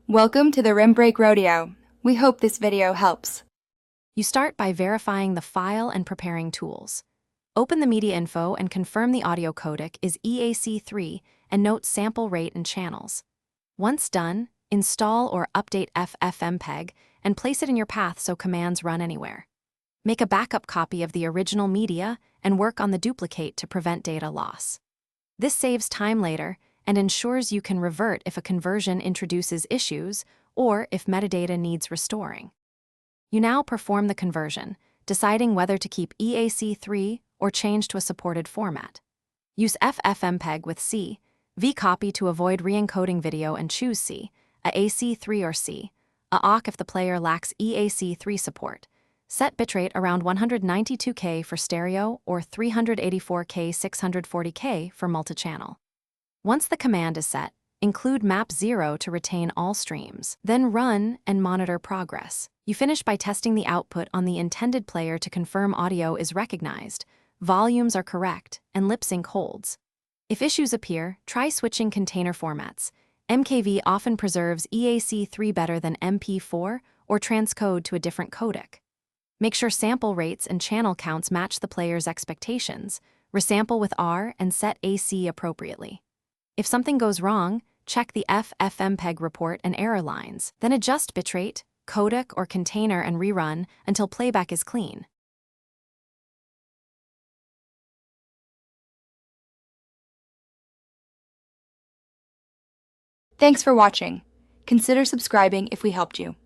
Welcome to the Rim Break Rodeo. We hope this video helps. You start by verifying the file and preparing tools. Open the media info and confirm the audio codec is Eac3 and note sample rate and channels. Once done, install or update FFmpeg and place it in your path so commands run anywhere. Make a backup copy of the original media and work on the duplicate to prevent data loss. This saves time later and ensures you can revert if a conversion introduces issues or if metadata needs restoring. You now perform the conversion, deciding whether to keep Eac3 or change to a supported format. Use FFmpeg with C, vcopy to avoid re-encoding video and choose C, a AC3 or C, a AUC if the player lacks Eac3 support. Set bitrate around 192K for stereo or 384K 640K for multi-channel. Once the command is set, include map 0 to retain all streams. Then run and monitor progress. You finish by testing the output on the intended player to confirm audio is recognized, volumes are correct, and lip sync holds. If issues appear, try switching container formats. MKV often preserves Eac3 better than MP4 or transcode to a different codec. Make sure sample rates and channel counts match the player's expectations. Resample with R and set AC appropriately. If something goes wrong, check the FFmpeg report and error lines, then adjust bitrate, codec, or container and rerun until playback is clean. Thanks for watching. Consider subscribing if we helped you.